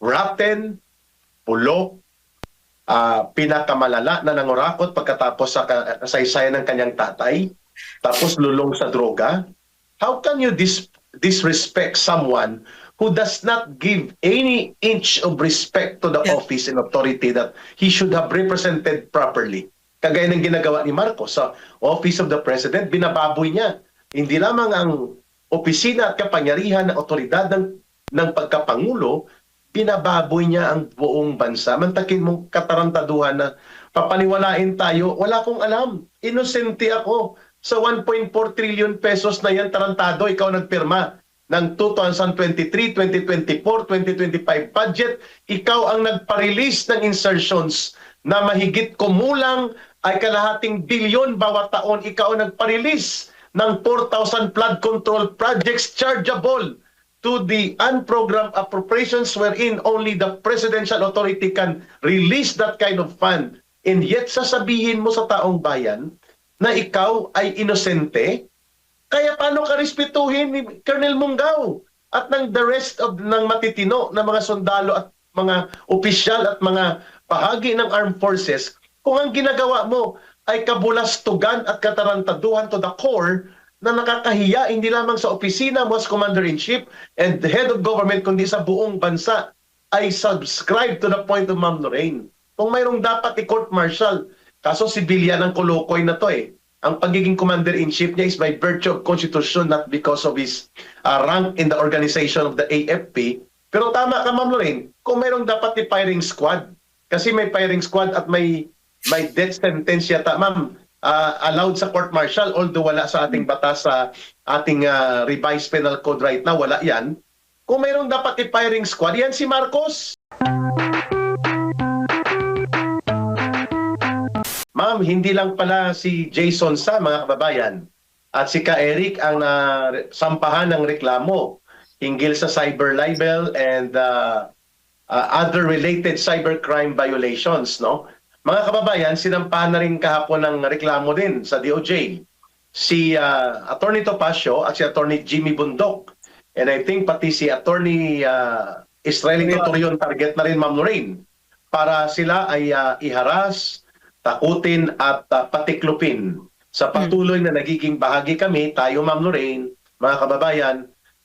rotten, bulok, pinakamalala na nangurakot pagkatapos sa kasaysayan ng kanyang tatay, tapos lulong sa droga. How can you disrespect someone who does not give any inch of respect to the office and authority that he should have represented properly? Kagaya ng ginagawa ni Marcos sa Office of the President, binababoy niya. Hindi lamang ang opisina at kapangyarihan ng otoridad ng pagkapangulo, binababoy niya ang buong bansa. Mantakin mong katarantaduhan na papaniwalain tayo, wala akong alam. Inosente ako sa 1.4 trillion pesos na yan, tarantado, ikaw nagpirma ng 2023, 2024, 2025 budget, ikaw ang nagpa-release ng insertions na mahigit kumulang ay kalahating bilyon bawat taon, ikaw ang nagpa-release ng 4,000 flood control projects chargeable to the unprogrammed appropriations wherein only the presidential authority can release that kind of fund. And yet sasabihin mo sa taong bayan na ikaw ay inosente, kaya paano ka respetuhin ni Colonel Munggaw at ng the rest of ng matitino na mga sundalo at mga opisyal at mga bahagi ng armed forces kung ang ginagawa mo ay kabulastugan at katarantaduhan to the core na nakakahiya hindi lamang sa opisina mo as Commander-in-Chief and the head of government kundi sa buong bansa ay subscribe to the point of Ma'am Lorraine. Kung mayroong dapat i-court martial, kaso sibilyan ang kolokoy na to eh. Ang pagiging Commander-in-Chief niya is by virtue of Constitution, not because of his rank in the organization of the AFP. Pero tama ka Ma'am Lorraine, kung mayroong dapat i-firing squad, kasi may firing squad at may death sentence yata, ma'am, allowed sa court martial, although wala sa ating batas sa ating revised penal code right now, wala yan. Kung mayroong dapat i-firing squad, yan si Marcos. Ma'am, hindi lang pala si Jason sa mga kababayan at si Ka Eric ang sampahan ng reklamo hinggil sa cyber libel and other related cybercrime violations, no? Mga kababayan, sinampahan na rin kahapon ng reklamo din sa DOJ si Attorney Topacio at si Attorney Jimmy Bundok. And I think pati si Attorney Israeli Cotorion target na rin, Ma'am Lorraine, para sila ay iharas, takutin at patiklupin sa patuloy na nagiging bahagi kami, tayo Ma'am Lorraine, mga kababayan,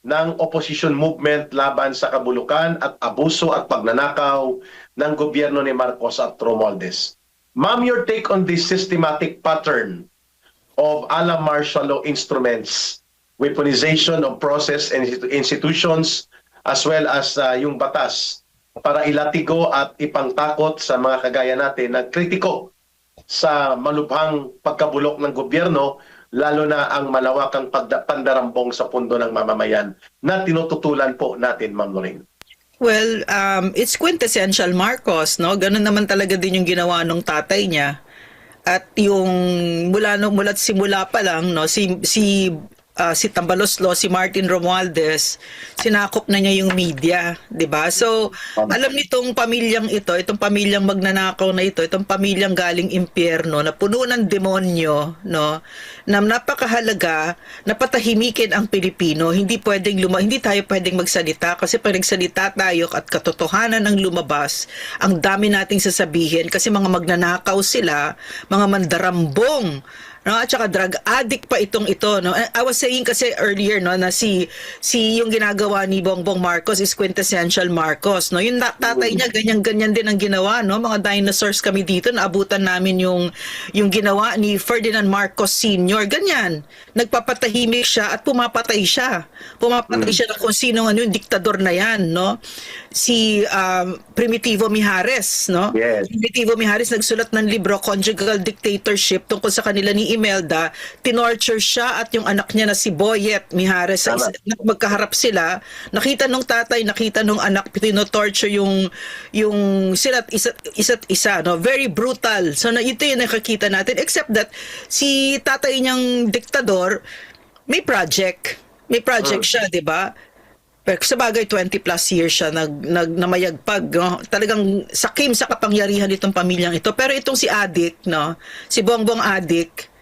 ng opposition movement laban sa kabulukan at abuso at pagnanakaw ng gobyerno ni Marcos at Romualdez. Ma'am, your take on this systematic pattern of a la martial law instruments, weaponization of process and institutions, as well as yung batas para ilatigo at ipangtakot sa mga kagaya natin na kritiko sa malubhang pagkabulok ng gobyerno, lalo na ang malawakang pandarambong sa pundo ng mamamayan na tinututulan po natin, Ma'am Lorraine. Well, it's quintessential Marcos, no? Ganun naman talaga din yung ginawa ng tatay niya. At yung mula't simula pa lang, no, si Tambaloslo, si Martin Romualdez, sinakop na niya yung media, 'di ba? So, alam nitong pamilyang ito, itong pamilyang magnanakaw na ito, itong pamilyang galing impyerno na puno ng demonyo, no? Na napakahalaga na patahimikin ang Pilipino. Hindi tayo pwedeng magsalita kasi pag nagsalita tayo at katotohanan ang lumabas, ang dami nating sasabihin kasi mga magnanakaw sila, mga mandarambong, no, at saka drug addict pa ito, no. I was saying kasi earlier, no, na si yung ginagawa ni Bongbong Marcos is quintessential Marcos, no. Yung tatay niya ganyan din ang ginawa, no. Mga dinosaurs kami dito, naabutan namin yung ginawa ni Ferdinand Marcos Sr. Ganyan. Nagpapatahimik siya at pumapatay siya. Pumapatay siya na kung sino yung diktador na yan, no. Si Primitivo Mijares, no. Yes. Primitivo Mijares nagsulat ng libro Conjugal Dictatorship tungkol sa kanila ni Imelda, tinorture siya at yung anak niya na si Boyet Mijares, magkaharap sila, nakita nung tatay, nakita nung anak, tinotorture yung isa't isa, no? Very brutal. So ito yung nakakita natin, except that si tatay niyang diktador may project siya, di ba? Pero sa bagay 20 plus years siya namayagpag, no? Talagang sakim sa kapangyarihan itong pamilyang ito. Pero itong si Adik, no? Si Bongbong Adik,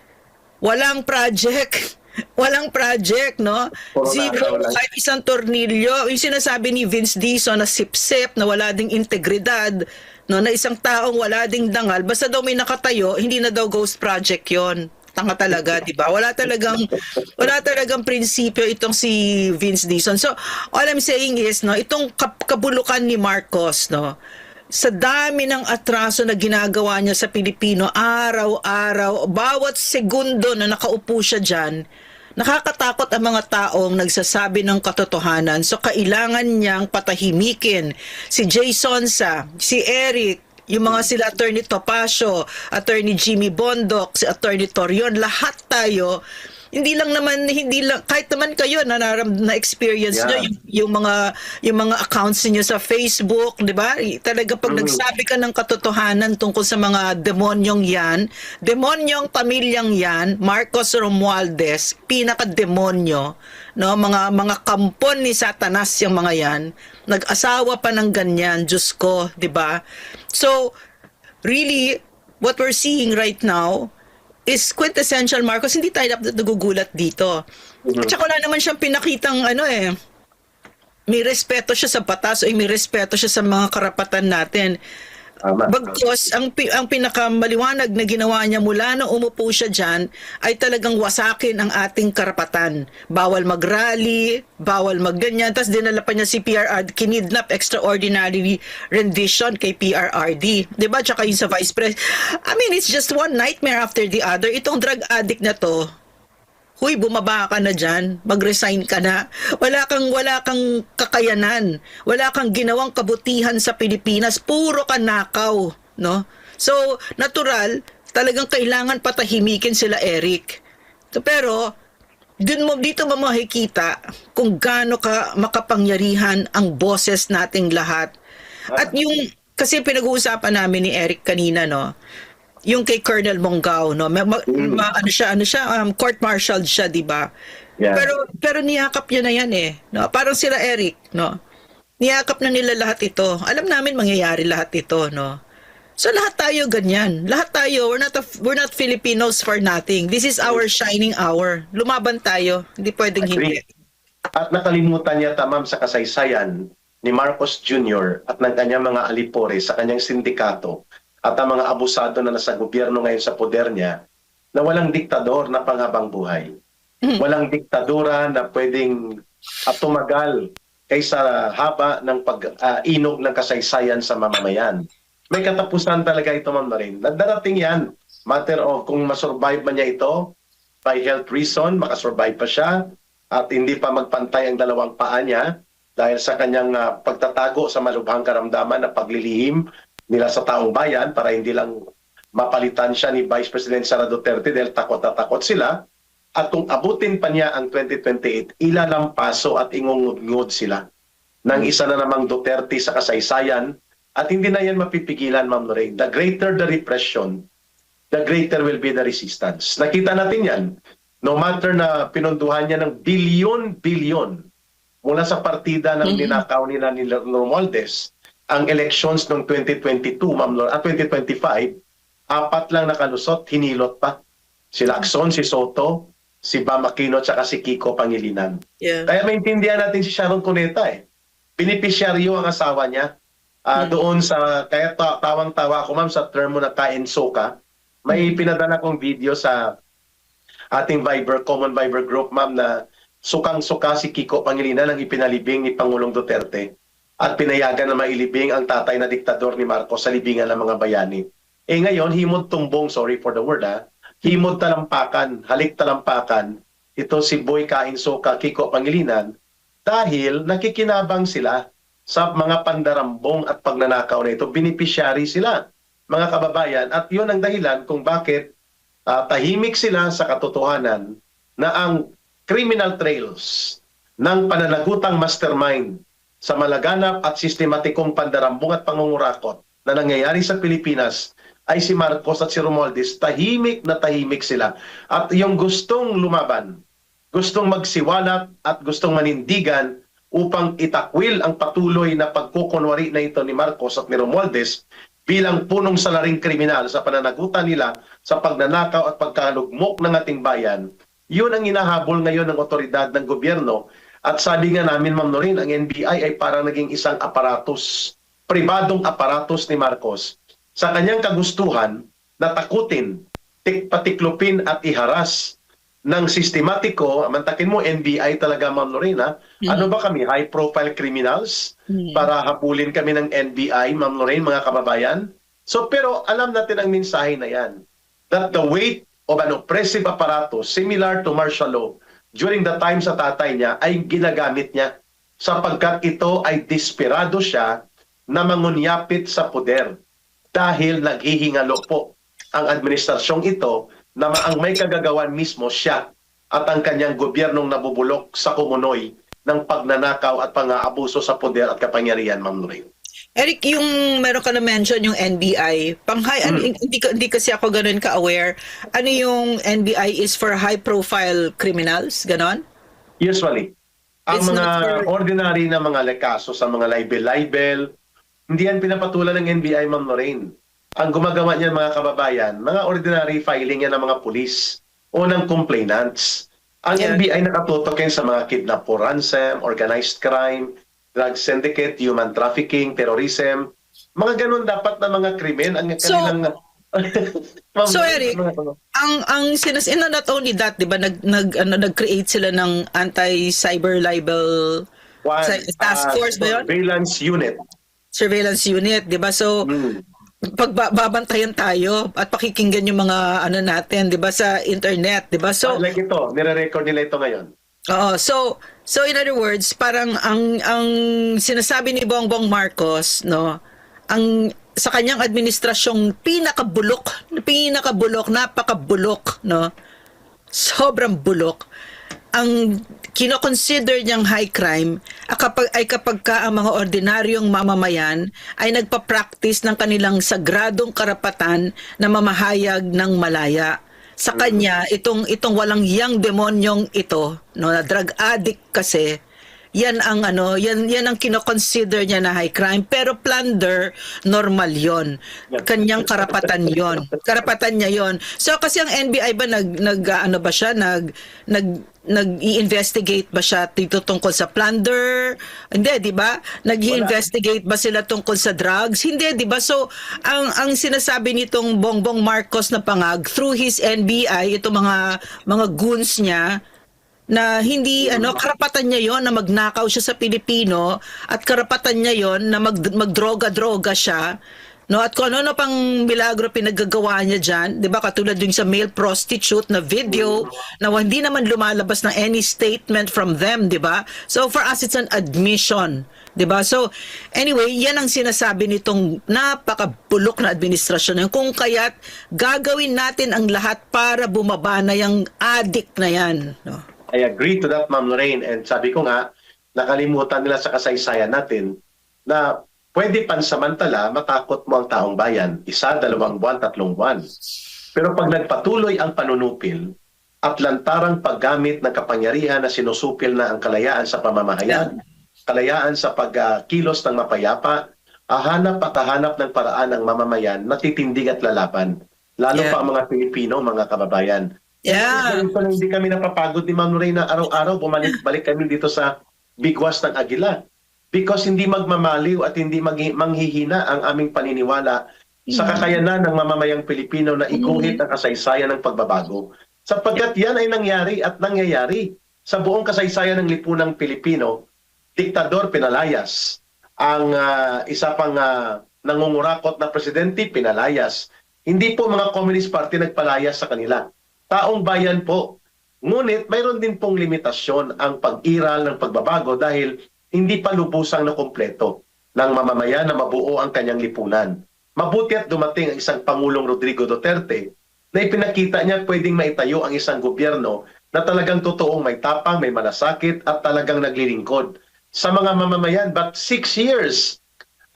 walang project. Walang project, no? Puro Zero, nakaw lang. kahit isang tornilyo. Yung sinasabi ni Vince Dizon na sip-sip, na wala ding integridad, no? Na isang taong wala ding dangal, basta daw may nakatayo, hindi na daw ghost project yon. Tanga talaga, di ba? Wala talagang prinsipyo itong si Vince Dizon. So, all I'm saying is, no, itong kabulukan ni Marcos, no, sa dami ng atraso na ginagawa niya sa Pilipino, araw-araw, bawat segundo na nakaupo siya dyan, nakakatakot ang mga taong nagsasabi ng katotohanan. So, kailangan niyang patahimikin si Jason Sa, si Eric, yung mga sila Attorney Topacio, Attorney Jimmy Bondoc, si Attorney Torion, lahat tayo, hindi lang kahit naman kayo na experience Yeah. nyo yung mga accounts niyo sa Facebook, 'di ba? Talaga pag nagsabi ka ng katotohanan tungkol sa mga demonyong pamilyang 'yan, Marcos Romualdez, pinaka-demonyo, no? Mga kampon ni Satanas yung mga 'yan. Nag-asawa pa ng ganyan, Diyos ko, 'di ba? So, really, what we're seeing right now is quintessential Marcos. Hindi tayo dapat nagugulat dito. At saka wala naman siyang pinakitang may respeto siya sa batas o may respeto siya sa mga karapatan natin. Tama. Bagkus, ang pinakamaliwanag na ginawa niya mula nung umupo siya dyan ay talagang wasakin ang ating karapatan. Bawal mag-rally, bawal mag-ganyan. Tapos dinala pa niya si PRRD, kinidnap extraordinary rendition kay PRRD. Diba? Tsaka yung sa Vice President. I mean, it's just one nightmare after the other. Itong drug addict na to, huy, bumaba ka na dyan, mag-resign ka na. Wala kang kakayanan. Wala kang ginawang kabutihan sa Pilipinas. Puro ka nakaw, no? So, natural, talagang kailangan patahimikin sila, Eric. So, pero, dito mo makikita kung gaano ka makapangyarihan ang boses nating lahat. At kasi pinag-uusapan namin ni Eric kanina, no? Yung kay Colonel Mongao, no, ano siya, court martialed siya, di ba? Yeah. Pero niyakap niya na yan no. Parang sila Eric, no. Niyakap na nila lahat ito. Alam namin mangyayari lahat ito, no. So lahat tayo ganyan. Lahat tayo, we're not Filipinos for nothing. This is our shining hour. Lumaban tayo. Hindi pwedeng hindi. At nakalimutan niya tamam sa kasaysayan ni Marcos Jr. at ng kanyang mga alipore sa kanyang sindikato at ang mga abusado na nasa gobyerno ngayon sa poder niya, na walang diktador na panghabang buhay. Walang diktadura na pwedeng tumagal kaysa haba ng pag-inog ng kasaysayan sa mamamayan. May katapusan talaga ito, Ma'am Marin. Darating yan. Matter of kung masurvive man niya ito, by health reason, makasurvive pa siya, at hindi pa magpantay ang dalawang paa niya dahil sa kanyang pagtatago sa malubhang karamdaman na paglilihim nila sa taong bayan para hindi lang mapalitan siya ni Vice President Sara Duterte dahil takot na takot sila. At kung abutin pa niya ang 2028, ilalampaso at ingungud-ngud sila ng isa na namang Duterte sa kasaysayan at hindi na yan mapipigilan, Ma'am Lorraine. The greater the repression, the greater will be the resistance. Nakita natin yan. No matter na pinunduhan niya ng bilyon-bilyon mula sa partida ng ninakaw nila ni Romualdez, ang elections noong 2022, Ma'am Lorraine, at 2025, 4 lang nakalusot, hinilot pa. Si Lacson, si Soto, si Bam Aquino, at si Kiko Pangilinan. Yeah. Kaya maintindihan natin si Sharon Cuneta Binipisyaryo ang asawa niya. Doon sa, kaya tawang-tawa ako, ma'am, sa term mo na kaenso ka. May pinadala kong video sa ating common Viber group, ma'am, na sukang-suka si Kiko Pangilinan ang ipinalibing ni Pangulong Duterte at pinayagan na mailibing ang tatay na diktador ni Marcos sa libingan ng mga bayani. Ngayon, himod tumbong, sorry for the word himod talampakan, halik talampakan, ito si Boy Kainsoka, Kiko Pangilinan, dahil nakikinabang sila sa mga pandarambong at pagnanakaw na ito. Beneficiary sila, mga kababayan, at yun ang dahilan kung bakit tahimik sila sa katotohanan na ang criminal trails ng pananagutang mastermind sa malaganap at sistematikong pandarambong at pangungurakot na nangyayari sa Pilipinas ay si Marcos at si Romualdez. Tahimik na tahimik sila. At yung gustong lumaban, gustong magsiwalat at gustong manindigan upang itakwil ang patuloy na pagkukunwari na ito ni Marcos at ni Romualdez bilang punong salaring kriminal sa pananagutan nila sa pagnanakaw at pagkalugmok ng ating bayan, Yun ang hinahabol ngayon ng otoridad ng gobyerno. At sabi nga namin, Ma'am Noreen, ang NBI ay parang naging isang aparatus, pribadong aparatus ni Marcos sa kanyang kagustuhan na takutin, patiklopin at iharas ng sistematiko. Mantakin mo, NBI talaga, Ma'am Noreen, ha? Ano ba kami, high-profile criminals para habulin kami ng NBI, Ma'am Noreen, mga kababayan? So, pero alam natin ang mensahe na yan, that the weight of an oppressive apparatus similar to martial law during the time sa tatay niya ay ginagamit niya sapagkat ito ay desperado siya na mangunyapit sa poder dahil naghihingalo po ang administrasyong ito na ang may kagagawan mismo siya at ang kanyang gobyernong nabubulok sa kumunoy ng pagnanakaw at pang-aabuso sa poder at kapangyarihan, Ma'am Noreen. Eric, yung meron ka na mention yung NBI, hindi kasi ako ganun ka-aware. Ano yung NBI is for high-profile criminals? Ganon? Usually, ang It's mga not for- ordinary na mga kaso sa mga libel-libel, hindi yan pinapatulan ng NBI, Ma'am Noreen. Ang gumagawa niyan, mga kababayan, mga ordinary filing yan ng mga pulis o ng complainants. Ang Yeah. NBI nakatutok yan sa mga kidnap for ransom, organized crime, drug syndicate, human trafficking, terrorism. Mga ganun dapat na mga krimen ang kanilang... So, Eric, not only that, 'di ba, nag-create sila ng anti-cyber libel task force ba 'yon? Surveillance unit, 'di ba? So, pagbabantayan tayo at pakikinggan yung mga natin, 'di ba, sa internet, 'di ba? So, like ito, nire-record nila ito ngayon. Oo, so in other words, parang ang sinasabi ni Bongbong Marcos, no, ang sa kanyang administrasyong pinakabulok, napakabulok, no. Sobrang bulok. Ang kino-consider niyang high crime ay kapag ka ang mga ordinaryong mamamayan ay nagpa-practice ng kanilang sagradong karapatan na mamahayag ng malaya. Sa kanya, itong walang hiyang demonyong ito, no, na drug addict kasi, yan ang yan ang kino-consider niya na high crime, pero plunder, normal yon. Kanyang karapatan yon. Karapatan niya yon. So kasi ang NBI ba nag-i-investigate ba siya dito tungkol sa plunder? Hindi, di ba? Nag-i-investigate ba sila tungkol sa drugs? Hindi, di ba? So, ang sinasabi nitong Bongbong Marcos na pangag, through his NBI, itong mga goons niya, na hindi, karapatan niya yon na magnakaw siya sa Pilipino at karapatan niya yon na magdroga-droga siya. No, at kung ano pang milagro pinagagawa niya dyan, di ba, katulad yung sa male prostitute na video na hindi naman lumalabas ng any statement from them, di ba? So for us, it's an admission, di ba? So anyway, yan ang sinasabi nitong napakabulok na administrasyon na yun. Kung kaya't gagawin natin ang lahat para bumaba na yung addict na yan. No? I agree to that, Ma'am Lorraine. And sabi ko nga, nakalimutan nila sa kasaysayan natin na pwede pansamantala matakot mo ang taong bayan, 1, 2 buwan, 3 buwan. Pero pag nagpatuloy ang panunupil at lantarang paggamit ng kapangyarihan na sinusupil na ang kalayaan sa pamamahayan, kalayaan sa pagkilos ng mapayapa, hahanap ng paraan ng mamamayan na titindig at lalaban. Lalo pa ang mga Pilipino, mga kababayan. Yeah. Hindi kami napapagod ni Ma'am Lorraine na araw-araw bumalik kami dito sa bigwas ng Agila. Because hindi magmamaliw at hindi manghihina ang aming paniniwala sa kakayanan ng mamamayang Pilipino na iguhit ang kasaysayan ng pagbabago. Sapagkat yan ay nangyari at nangyayari sa buong kasaysayan ng lipunang Pilipino. Diktador pinalayas. Ang isa pang nangungurakot na presidente pinalayas. Hindi po mga Communist Party nagpalayas sa kanila. Taong bayan po. Ngunit mayroon din pong limitasyon ang pag-iral ng pagbabago dahil hindi pa lubusang na kumpleto ng mamamayan na mabuo ang kanyang lipunan. Mabuti at dumating ang isang Pangulong Rodrigo Duterte na ipinakita niya pwedeng maitayo ang isang gobyerno na talagang totoong may tapang, may malasakit at talagang naglilingkod sa mga mamamayan. But 6 years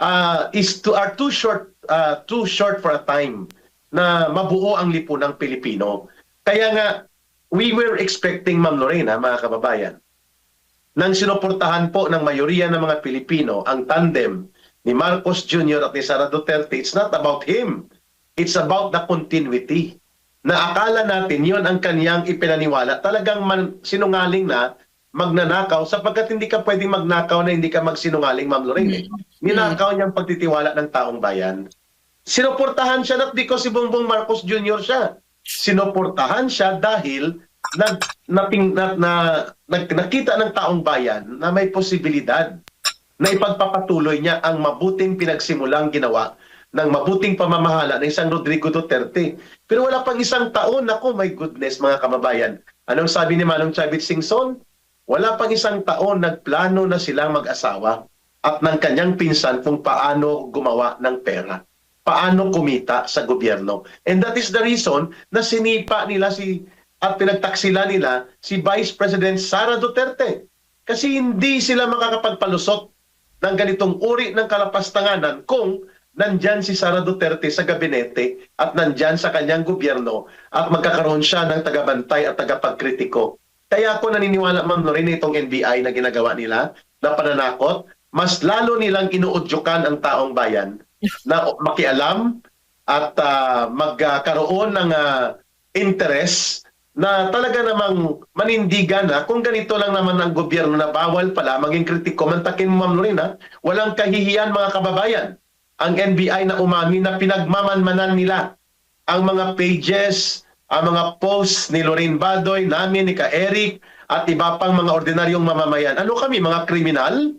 are too short for a time na mabuo ang lipunang Pilipino. Kaya nga, we were expecting, Ma'am Lorena, mga kababayan, nang sinuportahan po ng mayoriya ng mga Pilipino ang tandem ni Marcos Jr. at ni Sara Duterte, it's not about him. It's about the continuity. na akala natin yon ang kaniyang ipinaniwala, talagang sinungaling na magnanakaw sapagkat hindi ka pwedeng magnakaw na hindi ka magsinungaling, Ma'am Lorraine. Ninakaw niyang pagtitiwala ng taong bayan. Sinuportahan siya not because si Bongbong Marcos Jr. siya. Sinuportahan siya dahil nakita ng taong bayan na may posibilidad na ipagpapatuloy niya ang mabuting pinagsimulang ginawa ng mabuting pamamahala ng isang Rodrigo Duterte. Pero wala pang isang taon, ako, my goodness, mga kababayan. Anong sabi ni Manong Chavit Singson? Wala pang isang taon, nagplano na silang mag-asawa at ng kanyang pinsan kung paano gumawa ng pera. Paano kumita sa gobyerno. And that is the reason na sinipa nila at pinagtaksila nila si Vice President Sara Duterte. Kasi hindi sila makakapagpalusot ng ganitong uri ng kalapastanganan kung nandyan si Sara Duterte sa gabinete at nandyan sa kanyang gobyerno at magkakaroon siya ng tagabantay at tagapagkritiko. Kaya ako naniniwala, Ma'am Lorraine, itong NBI na ginagawa nila na pananakot, mas lalo nilang inuudyukan ang taong bayan na makialam at magkaroon ng interest na talaga namang manindigan na kung ganito lang naman ang gobyerno na bawal pala maging kritiko. Mantakin mo, Ma'am Lorraine, walang kahihiyan, mga kababayan. Ang NBI na umami na pinagmamanmanan nila ang mga pages, ang mga posts ni Lorraine Badoy, namin, ni Ka Eric, at iba pang mga ordinaryong mamamayan. Ano kami, mga kriminal?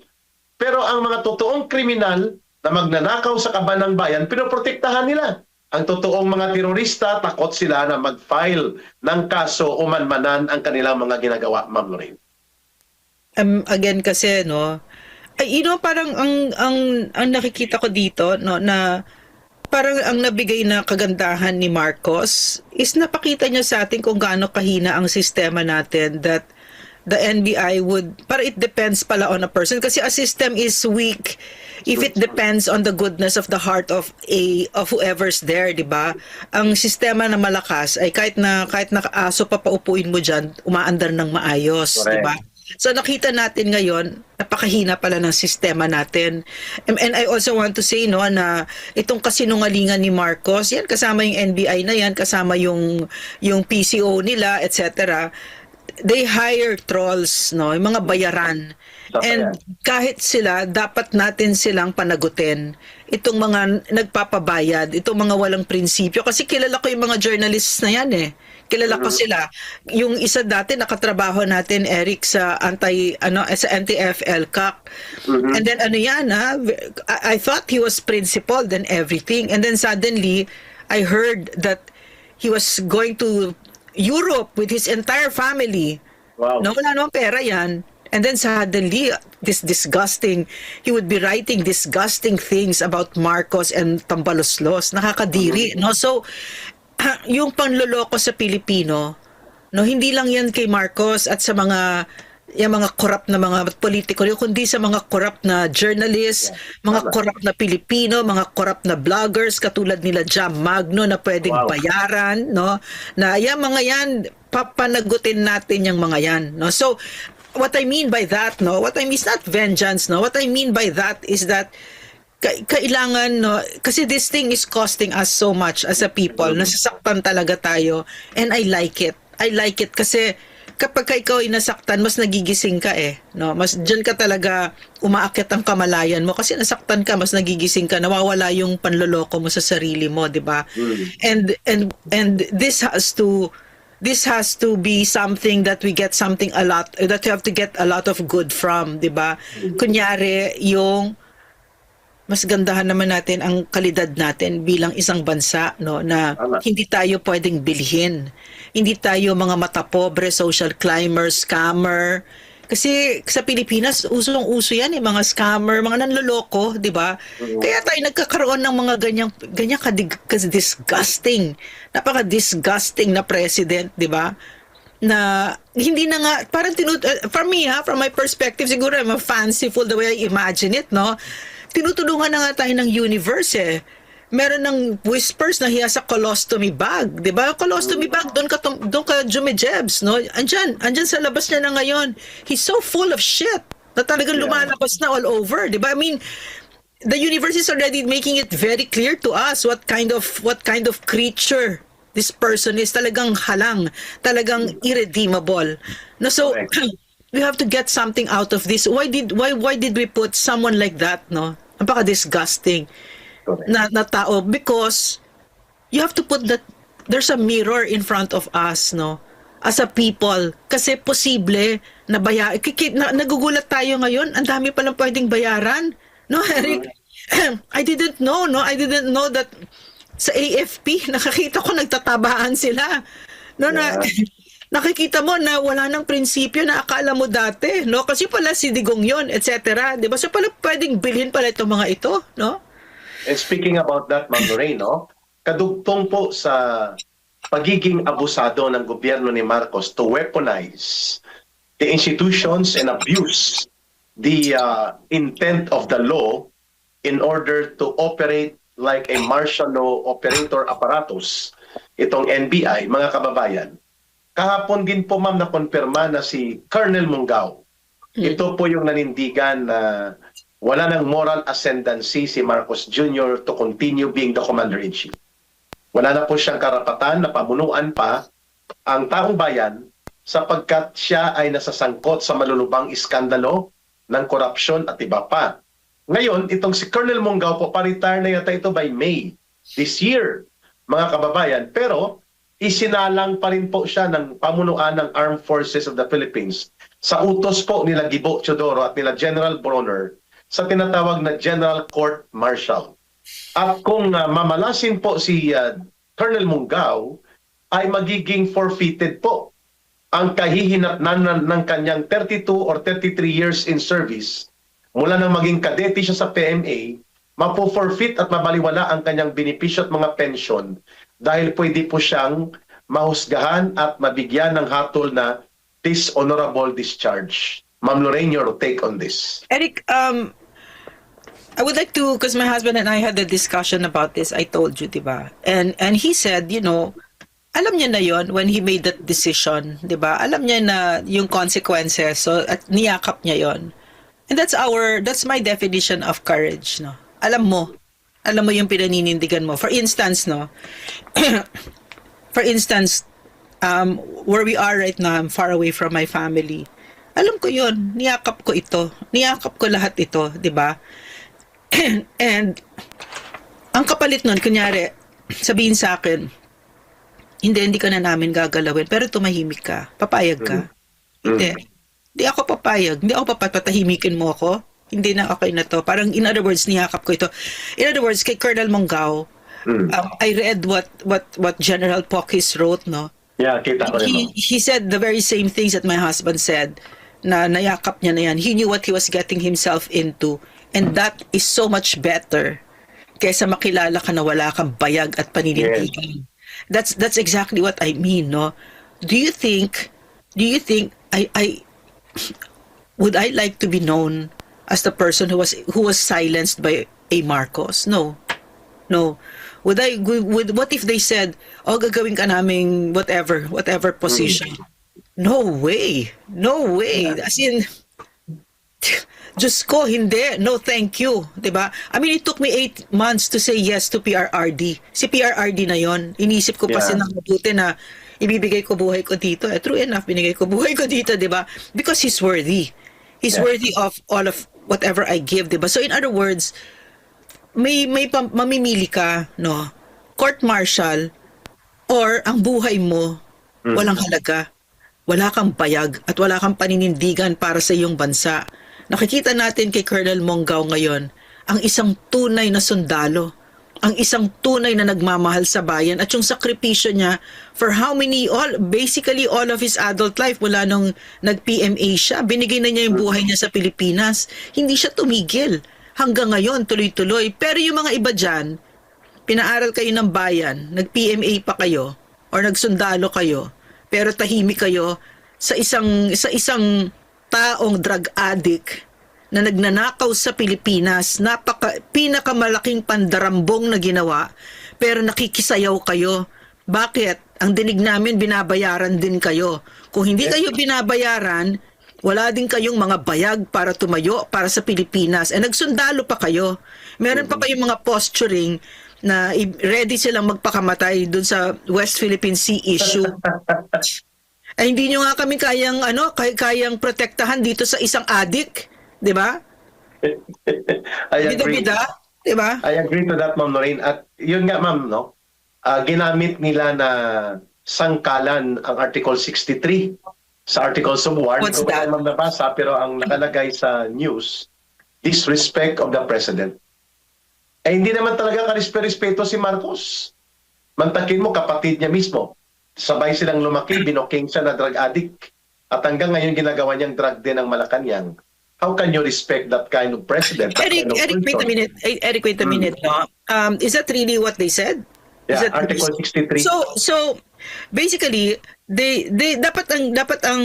Pero ang mga totoong kriminal na magnanakaw sa kaban ng bayan, pinoprotektahan nila. Ang totoong mga terorista, takot sila na mag-file ng kaso o manmanan ang kanilang mga ginagawa, Ma'am Lorraine. Again kasi, no, parang ang nakikita ko dito, no, na parang ang nabigay na kagandahan ni Marcos is napakita niya sa atin kung gaano kahina ang sistema natin, that the NBI para it depends pala on a person kasi a system is weak if it depends on the goodness of the heart of whoever's there, di ba? Ang sistema na malakas ay kahit na aso pa paupuin mo diyan, umaandar ng maayos, di ba? So nakita natin ngayon, napakahina pala ng sistema natin. And I also want to say, no, na itong kasinungalingan ni Marcos, yan kasama yung NBI na yan, kasama yung PCO nila, etc. They hire trolls, no, yung mga bayaran. And kahit sila, dapat natin silang panagutin. Itong mga nagpapabayad, itong mga walang prinsipyo. Kasi kilala ko yung mga journalists na yan eh. Kilala ko sila. Yung isa dati nakatrabaho natin, Eric, sa anti-FL-CAC. And then I thought he was principled and everything. And then suddenly, I heard that he was going to Europe with his entire family. Wow. No, wala namang pera yan. And then suddenly, he would be writing disgusting things about Marcos and Tambaloslos. Nakakadiri, no? So, yung panloloko sa Pilipino, no, hindi lang yan kay Marcos at sa yung mga corrupt na mga politiko, kundi sa mga corrupt na journalists, mga corrupt na Pilipino, mga corrupt na vloggers katulad nila Jam Magno na pwedeng bayaran, no? Na yung mga yan, papanagutin natin yung mga yan, no? So, what I mean by that, no? What I mean is not vengeance, no? What I mean by that is that kailangan, no, kasi this thing is costing us so much as a people. Nasasaktan talaga tayo, and I like it kasi kapag ikaw ay nasaktan, mas nagigising ka eh, no? Mas diyan ka talaga umaakyat ang kamalayan mo kasi nasaktan ka, mas nagigising ka, nawawala yung panloloko mo sa sarili mo, di ba? And this has to be something that we get that we have to get a lot of good from, di ba? Kunyari, yung mas gandahan naman natin ang kalidad natin bilang isang bansa, no, na hindi tayo pwedeng bilhin. Hindi tayo mga matapobre, social climber, scammer. Kasi sa Pilipinas, usong-uso yan eh, mga scammer, mga nanloloko, di ba? Kaya tayo nagkakaroon ng mga ganyang disgusting, napaka-disgusting na president, di ba? Na hindi na nga, parang for me, from my perspective, siguro I'm fanciful the way I imagine it, no? Tinutulungan na nga tayo ng universe eh. Meron ng whispers na hiya sa colostomy bag, 'di ba? Colostomy bag, doon ka Jumejebs, no? Andyan sa labas niya na ngayon. He's so full of shit na talagang lumalabas na all over, 'di ba? I mean, the universe is already making it very clear to us what kind of creature this person is talagang halang, talagang irredeemable. No, so Correct. we have to get something out of this. Why did we put someone like that, no? Napaka disgusting Correct. na tao, because you have to put that there's a mirror in front of us, no, as a people, kasi posible na nagugulat tayo ngayon, ang dami palang pwedeng bayaran, no, Eric? I didn't know that sa AFP nakakita ko nagtatabaan sila, no, na nakikita mo na wala nang prinsipyo na akala mo dati, no, kasi pala si Digong yon, etc., di ba? So pala pwedeng bilhin pala itong mga ito, no? And speaking about that, Ma'am Lorraine, no, kadugtong po sa pagiging abusado ng gobyerno ni Marcos to weaponize the institutions and abuse the intent of the law in order to operate like a martial law operator apparatus, itong NBI, mga kababayan. Kahapon din po, ma'am, nakonfirma na si Colonel Mungao. Ito po yung nanindigan na wala ng moral ascendancy si Marcos Jr. to continue being the commander-in-chief. Wala na po siyang karapatan na pamunuan pa ang taong bayan sapagkat siya ay nasasangkot sa malulubang iskandalo ng korupsyon at iba pa. Ngayon, itong si Colonel Mungao po, pa-retire na yata ito by May this year, mga kababayan. Pero isinalang pa rin po siya ng pamunuan ng Armed Forces of the Philippines sa utos po nila Gibo Teodoro at nila General Bronner sa tinatawag na General Court Martial. At kung mamalasin po si Colonel Mungao, ay magiging forfeited po ang kahihinatnan ng kanyang 32 or 33 years in service. Mula nang maging kadete siya sa PMA, mapo-forfeit at mabaliwala ang kanyang benepisyo at mga pensyon dahil pwede po siyang mahusgahan at mabigyan ng hatol na dishonorable discharge. Ma'am Lorraine, your take on this. Eric, I would like to, because my husband and I had a discussion about this, I told you, diba? And he said, you know, alam niya na yon when he made that decision, diba? Alam niya na yung consequences, so at niyakap niya yon. And that's my definition of courage, no? Alam mo yung pinaninindigan mo. For instance, no, where we are right now, I'm far away from my family. Alam ko yon, niyakap ko ito, niyakap ko lahat ito, diba? And ang kapalit nun, kunyari, sabihin sa akin, hindi ka na namin gagalawin, pero tumahimik ka, papayag ka. Hindi ako papayag, hindi ako papatahimikin mo ako, hindi na okay na to. Parang in other words, niyakap ko ito. In other words, kay Colonel Mungao, I read what General Pokis wrote, no? Yeah, kita ko rin. He said the very same things that my husband said, na nayakap niya na yan. He knew what he was getting himself into. And that is so much better kaysa makilala ka na wala kang bayag at paninindigan. That's exactly what I mean, no? Do you think I would I like to be known as the person who was silenced by a Marcos? No. What if they said, "Oh, gagawin ka naming whatever position." No way. As in, Diyos ko, hindi. No, thank you. Diba? I mean, it took me 8 months to say yes to PRRD. Si PRRD na yon, inisip ko pa ng mabuti na ibibigay ko buhay ko dito. True enough, binigay ko buhay ko dito, diba? Because he's worthy. He's worthy of all of whatever I give, diba? So in other words, may mamimili ka, no? Court martial or ang buhay mo walang halaga. Wala kang bayag at wala kang paninindigan para sa iyong bansa. Nakikita natin kay Colonel Mungao ngayon, ang isang tunay na sundalo, ang isang tunay na nagmamahal sa bayan at yung sakripisyo niya for basically all of his adult life mula nung nag-PMA siya, binigay na niya yung buhay niya sa Pilipinas. Hindi siya tumigil. Hanggang ngayon, tuloy-tuloy. Pero yung mga iba dyan, pinaaral kayo ng bayan, nag-PMA pa kayo, or nagsundalo kayo, pero tahimik kayo sa isang taong drug addict na nagnanakaw sa Pilipinas, pinakamalaking pandarambong na ginawa, pero nakikisayaw kayo. Bakit? Ang dinig namin, binabayaran din kayo. Kung hindi kayo binabayaran, wala din kayong mga bayag para tumayo para sa Pilipinas. Nagsundalo pa kayo. Meron pa kayong mga posturing ready silang magpakamatay dun sa West Philippine Sea issue. Ay hindi nyo nga kami kayang protektahan dito sa isang adik, 'di ba? I agree. Bida-bida, 'di ba? I agree to that, Ma'am Lorraine. At yun nga, Ma'am, no? Ginamit nila na sangkalan ang Article 63 sa Articles of War. What's Hindi ko that? pa nabasa, pero ang nakalagay sa news, disrespect of the President. Eh, hindi naman talaga karespeto si Marcos. Mantakin mo, kapatid niya mismo. Sabay silang lumaki, binoking siya na drug addict. At hanggang ngayon ginagawa niyang drug din ang Malacanang. How can you respect that kind of president? Eric, wait a minute. Eric, wait a minute. No? Is that really what they said? Is Yeah, that Article 63. So basically, they dapat ang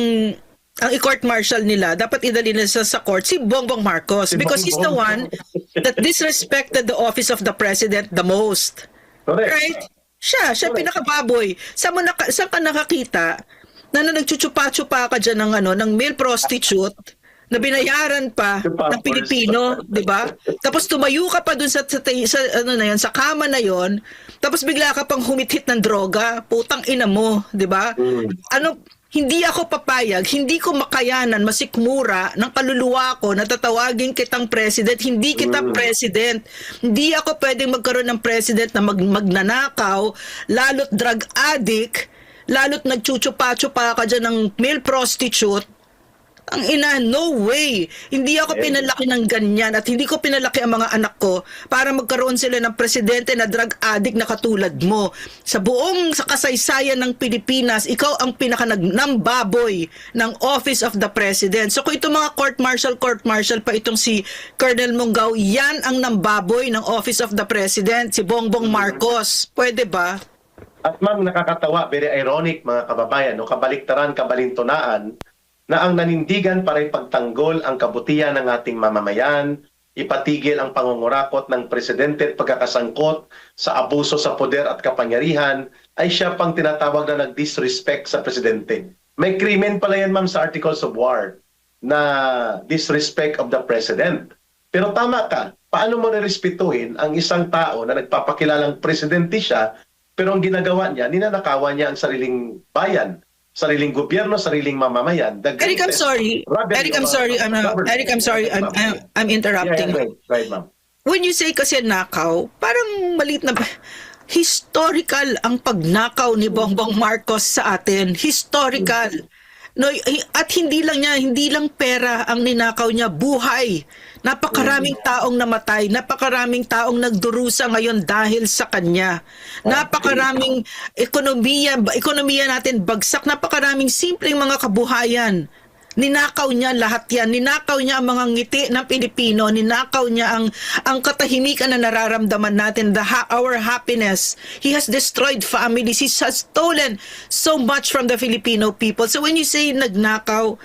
i-court martial nila, dapat idali nila sa court si Bongbong Marcos, Si because he's the one Bongbong. that disrespected the office of the president the most. Correct. Right? Siya Correct. pinakababoy. Saan ka nakakita na nagchuchupa-chupa ka dyan ng male prostitute na binayaran pa ng Pilipino, 'di ba? Tapos tumayo ka pa dun sa sa kama na 'yon, tapos bigla ka pang humithit ng droga, putang ina mo, 'di ba? Hindi ako papayag, hindi ko makayanan masikmura ng kaluluwa ko na tatawagin kitang president, hindi kita president. Hindi ako pwedeng magkaroon ng president na magnanakaw, lalo't drug addict, lalo't nagchuchupa-chupa ka dyan ng male prostitute. Ang ina, no way. Hindi ako pinalaki ng ganyan at hindi ko pinalaki ang mga anak ko para magkaroon sila ng presidente na drug addict na katulad mo. Sa kasaysayan ng Pilipinas, ikaw ang nambaboy ng Office of the President. So kung itong mga court martial pa itong si Colonel Munggaw, yan ang nambaboy ng Office of the President, si Bongbong Marcos. Pwede ba? At ma'am, nakakatawa, very ironic mga kababayan, no? Kabaliktaran, kabalintunaan, na ang nanindigan para ipagtanggol ang kabutihan ng ating mamamayan, ipatigil ang pangungurakot ng presidente at pagkakasangkot sa abuso sa poder at kapangyarihan, ay siya pang tinatawag na nag-disrespect sa presidente. May krimen pala yan, ma'am, sa Articles of War na disrespect of the president. Pero tama ka, paano mo nirespetuhin ang isang tao na nagpapakilalang presidente siya, pero ang ginagawa niya, ninanakawan niya ang sariling bayan, sariling gobyerno, sariling mamamayan. Eric, I'm sorry. I'm interrupting. Yeah, right, ma'am. When you say kasi nakaw, parang malit na historical ang pagnakaw ni Bongbong Marcos sa atin. Historical. No, at hindi lang pera ang ninakaw niya, buhay. Napakaraming taong namatay, napakaraming taong nagdurusa ngayon dahil sa kanya. Napakaraming ekonomiya natin bagsak, napakaraming simpleng mga kabuhayan. Ninakaw niya lahat yan. Ninakaw niya ang mga ngiti ng Pilipino. Ninakaw niya ang katahimikan na nararamdaman natin, our happiness. He has destroyed families. He has stolen so much from the Filipino people. So when you say nagnakaw,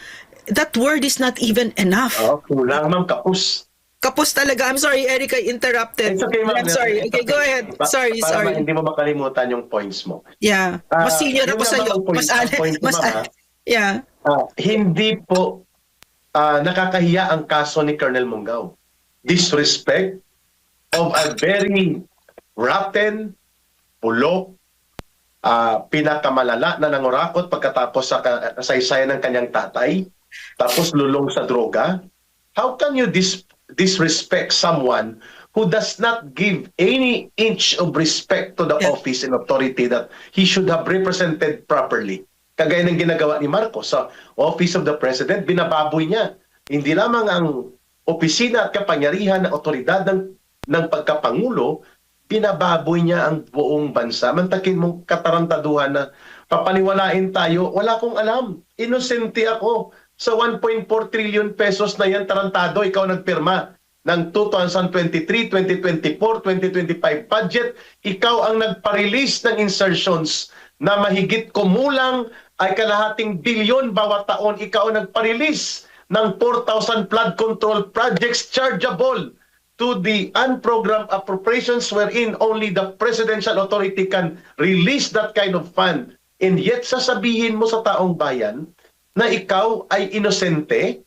that word is not even enough. Kulang, ma'am, kapus. Kapos talaga. I'm sorry, Eric, I interrupted. It's okay, ma'am. I'm sorry. Okay, go ahead. Sorry. Para hindi mo makalimutan yung points mo. Yeah. Mas senior ako sa iyo. Yeah. Hindi po nakakahiya ang kaso ni Colonel Munggaw. Disrespect of a very rotten, bulok, pinakamalala na nangurakot pagkatapos sa kasaysayan ng kanyang tatay, tapos lulong sa droga. How can you disrespect someone who does not give any inch of respect to the office and authority that he should have represented properly? Kagaya ng ginagawa ni Marcos sa Office of the President, binababoy niya. Hindi lamang ang opisina at kapangyarihan ng otoridad ng pagkapangulo, binababoy niya ang buong bansa. Mantakin mong katarantaduhan na papaniwalain tayo, wala akong alam. Inosente ako. Sa 1.4 trillion pesos na yan, tarantado, ikaw nagpirma ng 2023, 2024, 2025 budget, ikaw ang nagpa-release ng insertions na mahigit kumulang ay kalahating bilyon bawat taon. Ikaw ang nagpa-release ng 4,000 flood control projects chargeable to the unprogrammed appropriations wherein only the presidential authority can release that kind of fund. And yet sasabihin mo sa taong bayan na ikaw ay inosente,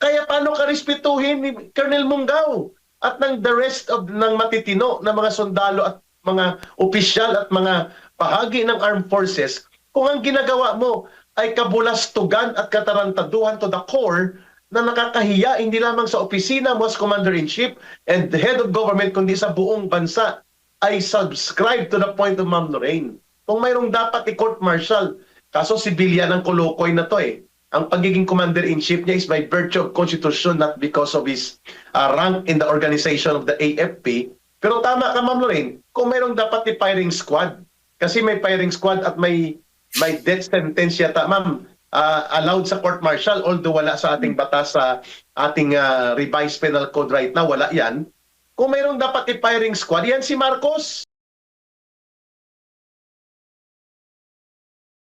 kaya paano ka respetuhin ni Colonel Munggaw at ng the rest of ng matitino na mga sundalo at mga opisyal at mga bahagi ng armed forces kung ang ginagawa mo ay kabulastugan at katarantaduhan to the core na nakakahiya hindi lamang sa opisina mo as Commander-in-Chief and the head of government kundi sa buong bansa. I subscribe to the point of Ma'am Lorraine. Kung mayroong dapat i-court martial, kaso sibilyan ng kolokoy na to eh. Ang pagiging Commander-in-Chief niya is by virtue of Constitution, not because of his rank in the organization of the AFP. Pero tama ka, Ma'am Lorraine, kung mayroong dapat i-firing squad, kasi may firing squad at may death sentence yata, ma'am, allowed sa court martial, although wala sa ating batas sa ating revised penal code right now, wala yan. Kung mayroong dapat i-firing squad, yan si Marcos.